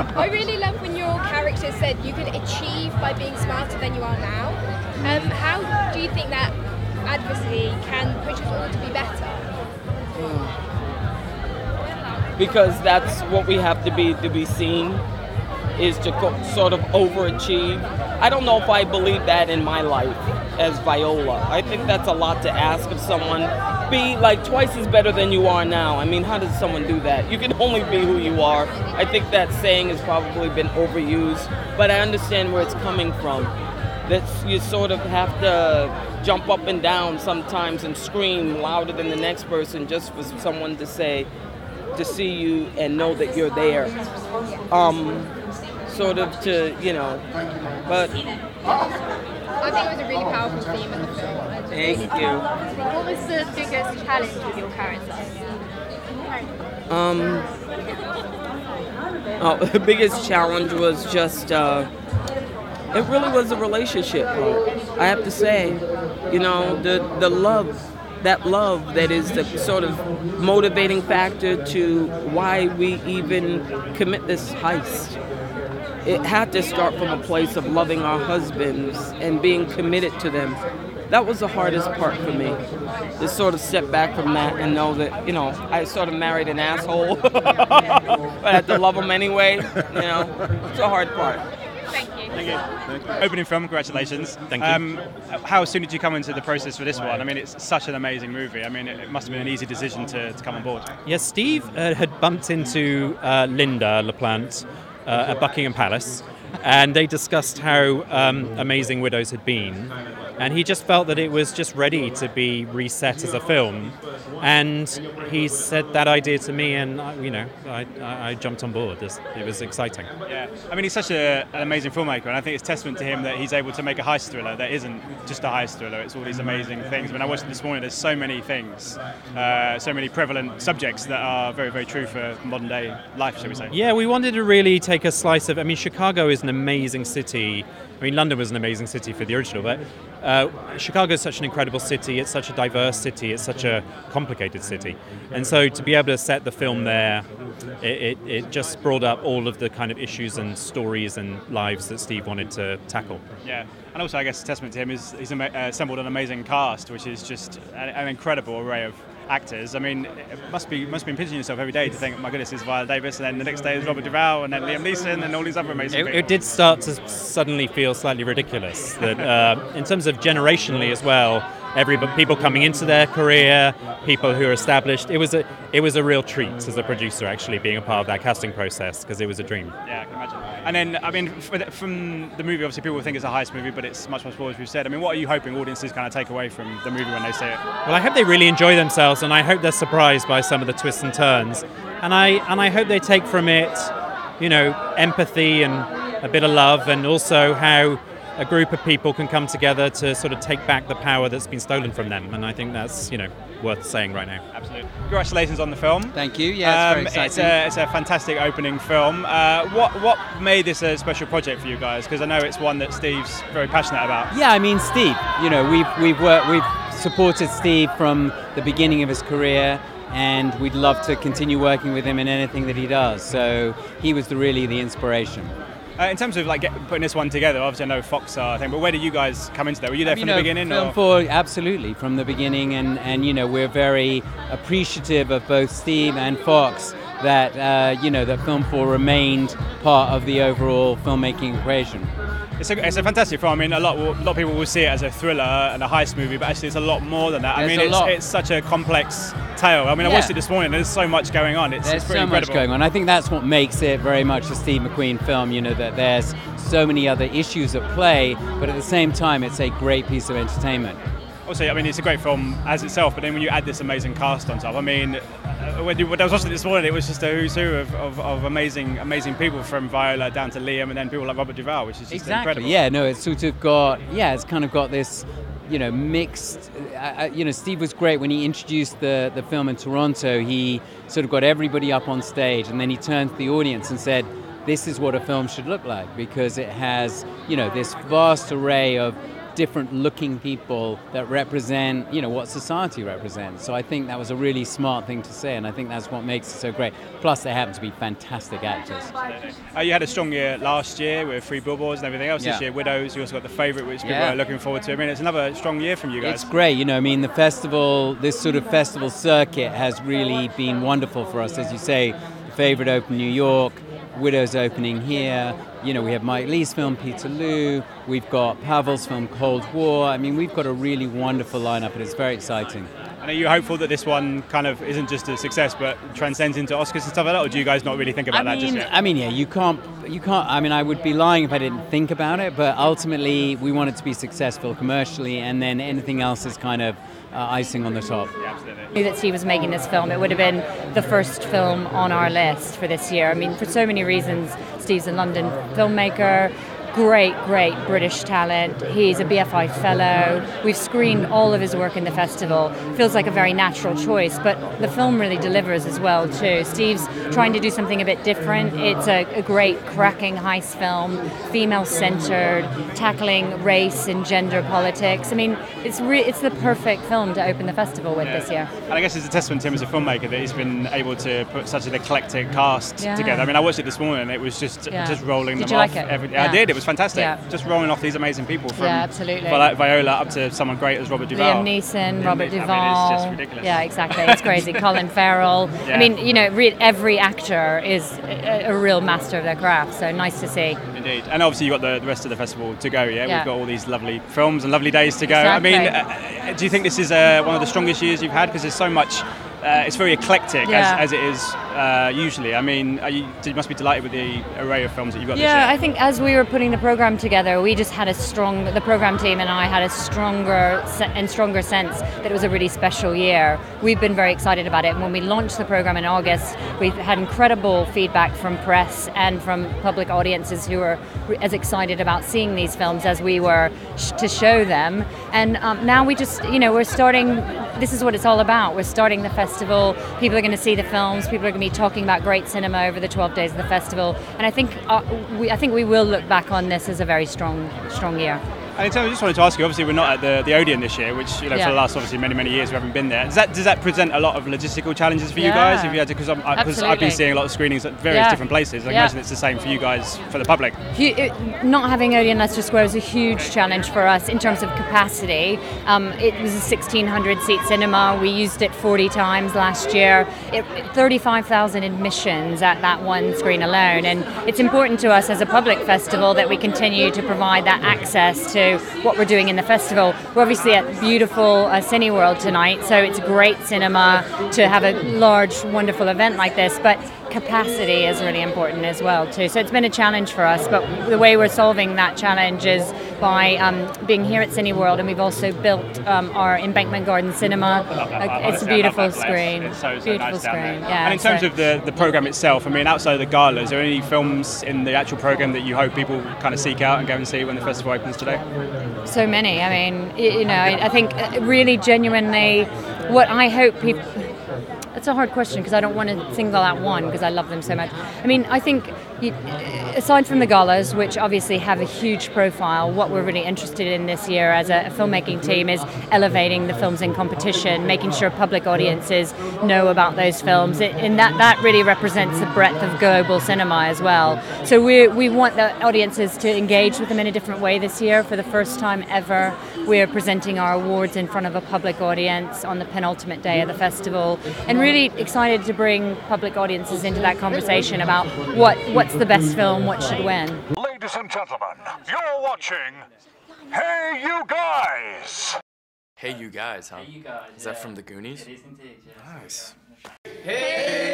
I really love when your character said you could achieve by being smarter than you are now. How do you think that adversity can push us all to be better? Because that's what we have to be seen, is to sort of overachieve. I don't know if I believe that in my life as Viola. I think that's a lot to ask of someone. Be like twice as better than you are now. I mean, how does someone do that? You can only be who you are. I think that saying has probably been overused, but I understand where it's coming from. That you sort of have to jump up and down sometimes and scream louder than the next person just for someone to see you and know that you're there. Sort of to, but... I think it was a really powerful theme in the film. Thank you. What was the biggest challenge with your character? The biggest challenge was just, it really was a relationship part. I have to say, the love. That love that is the sort of motivating factor to why we even commit this heist. It had to start from a place of loving our husbands and being committed to them. That was the hardest part for me, to sort of step back from that and know that, I sort of married an asshole, but I had to love him anyway. It's a hard part. Thank you. Thank you. Opening film, congratulations. Thank you. How soon did you come into the process for this one? I mean, it's such an amazing movie. I mean, it must have been an easy decision to come on board. Yes, Steve had bumped into Lynda LaPlante at Buckingham Palace, and they discussed how amazing Widows had been, and he just felt that it was just ready to be reset as a film, and he said that idea to me, and I jumped on board. It was exciting. Yeah, I mean, he's such an amazing filmmaker, and I think it's testament to him that he's able to make a heist thriller that isn't just a heist thriller. It's all these amazing things. I mean, I watched it this morning. There's so many things, so many prevalent subjects that are very, very true for modern day life, shall we say? Yeah, we wanted to really take a slice of. I mean, Chicago is an amazing city. I mean, London was an amazing city for the original, but Chicago is such an incredible city. It's such a diverse city. It's such a complicated city. And so to be able to set the film there, it just brought up all of the kind of issues and stories and lives that Steve wanted to tackle. Yeah, and also I guess a testament to him is he's assembled an amazing cast, which is just an incredible array of actors. I mean, it must be pinching yourself every day to think, my goodness, it's Viola Davis, and then the next day is Robert Duvall, and then Liam Neeson, and all these other amazing people. It did start to suddenly feel slightly ridiculous. That in terms of generationally as well, people coming into their career, people who are established. It was a real treat as a producer actually being a part of that casting process, because it was a dream. Yeah, I can imagine. And then, I mean, from the movie, obviously people think it's a heist movie, but it's much more, as we've said. I mean, what are you hoping audiences kind of take away from the movie when they see it? Well, I hope they really enjoy themselves, and I hope they're surprised by some of the twists and turns. And I hope they take from it, empathy and a bit of love, and also how a group of people can come together to sort of take back the power that's been stolen from them. And I think that's, worth saying right now. Absolutely. Congratulations on the film. Thank you. Yeah, it's very exciting. It's a fantastic opening film. What made this a special project for you guys? Because I know it's one that Steve's very passionate about. Yeah, I mean, Steve, we've supported Steve from the beginning of his career, and we'd love to continue working with him in anything that he does. So he was really the inspiration. In terms of putting this one together, obviously I know Fox are a thing, but where did you guys come into that? Were you there from the beginning? Film4, absolutely, from the beginning, and we're very appreciative of both Steve and Fox that that Film4 remained part of the overall filmmaking equation. It's a fantastic film. I mean, a lot of people will see it as a thriller and a heist movie, but actually it's a lot more than that. It's such a complex tale. I mean, I watched it this morning. There's so much going on. It's pretty incredible. There's so much going on. I think that's what makes it very much a Steve McQueen film. That there's so many other issues at play, but at the same time, it's a great piece of entertainment. Also, I mean, it's a great film as itself, but then when you add this amazing cast on top, I mean, when I was watching it this morning, it was just a who's who of amazing people, from Viola down to Liam, and then people like Robert Duvall, which is just incredible. Yeah, no, it's sort of got, it's kind of got this, mixed. Steve was great when he introduced the film in Toronto. He sort of got everybody up on stage, and then he turned to the audience and said, "This is what a film should look like," because it has, this vast array of different looking people that represent, you know, what society represents. So I think that was a really smart thing to say, and I think that's what makes it so great. Plus, they happen to be fantastic actors. You had a strong year last year with 3 Billboards and everything else. This year, Widows. You also got The Favourite, which people are looking forward to. I mean, it's another strong year from you guys. It's great. You know, I mean, the festival, this sort of festival circuit has really been wonderful for us. As you say, The Favourite opened New York, Widows opening here. You know, we have Mike Leigh's film Peterloo. We've got Pavel's film Cold War. I mean, we've got a really wonderful lineup, and it's very exciting. And are you hopeful that this one kind of isn't just a success, but transcends into Oscars and stuff like that, or do you guys not really think about that just yet? I mean, yeah, you can't. I mean, I would be lying if I didn't think about it. But ultimately, we want it to be successful commercially, and then anything else is kind of icing on the top. Yeah, absolutely. I knew that Steve was making this film. It would have been the first film on our list for this year. I mean, for so many reasons. Steve's a London filmmaker. Great British talent. He's a BFI fellow. We've screened all of his work in the festival. Feels like a very natural choice, but the film really delivers as well too. Steve's trying to do something a bit different. It's a great cracking heist film, female-centered, tackling race and gender politics. I mean, it's the perfect film to open the festival with this year. And I guess it's a testament to him as a filmmaker that he's been able to put such an eclectic cast together. I mean, I watched it this morning and it was just rolling them off. Did you like it? I did. It was fantastic. Just rolling off these amazing people from absolutely. Viola up to someone great as Robert Duvall. Neeson, Robert Duvall. I mean, it's just ridiculous. Yeah, exactly. It's crazy. Colin Farrell. Yeah. I mean, you know, every actor is a real master of their craft. So nice to see. Indeed. And obviously you've got the rest of the festival to go. Yeah, we've got all these lovely films and lovely days to go. Exactly. I mean, do you think this is one of the strongest years you've had? Because there's so much. It's very eclectic as it is usually. I mean, you must be delighted with the array of films that you've got this year. Yeah, I think as we were putting the program together, we just had the program team and I had a stronger sense that it was a really special year. We've been very excited about it. And when we launched the program in August, we've had incredible feedback from press and from public audiences who were as excited about seeing these films as we were to show them. And now we just, you know, we're starting, this is what it's all about. We're starting the festival. People are going to see the films. People are going to be talking about great cinema over the 12 days of the festival. And I think we will look back on this as a very strong year. And in terms, I just wanted to ask you, obviously we're not at the Odeon this year, which, you know, for the last obviously many years we haven't been there. Does that present a lot of logistical challenges for you guys? If you had to, because I've been seeing a lot of screenings at various different places. I imagine it's the same for you guys, for the public. Not having Odeon Leicester Square was a huge challenge for us in terms of capacity. It was a 1,600 seat cinema. We used it 40 times last year. 35,000 admissions at that one screen alone. And it's important to us as a public festival that we continue to provide that access to what we're doing in the festival. We're obviously at beautiful Cineworld tonight, so it's great cinema to have a large, wonderful event like this, but capacity is really important as well too. So it's been a challenge for us, but the way we're solving that challenge is by being here at Cineworld, and we've also built our Embankment Garden Cinema. It's a beautiful screen. It's so beautiful nice screen. And in terms of the program itself, I mean, outside of the gala, is there any films in the actual program that you hope people kind of seek out and go and see when the festival opens today? So many. I mean, you know, I think really genuinely what I hope people... It's a hard question because I don't want to single out one because I love them so much. I mean, I think aside from the galas, which obviously have a huge profile, what we're really interested in this year as a filmmaking team is elevating the films in competition, making sure public audiences know about those films, and that really represents the breadth of global cinema as well. So we want the audiences to engage with them in a different way this year. For the first time ever, we're presenting our awards in front of a public audience on the penultimate day of the festival, and really excited to bring public audiences into that conversation about what's the best film, what should win. Ladies and gentlemen, you're watching Hey You Guys! Hey You Guys, huh? Hey You Guys. Is that from the Goonies? It is indeed, yes. Nice. Hey!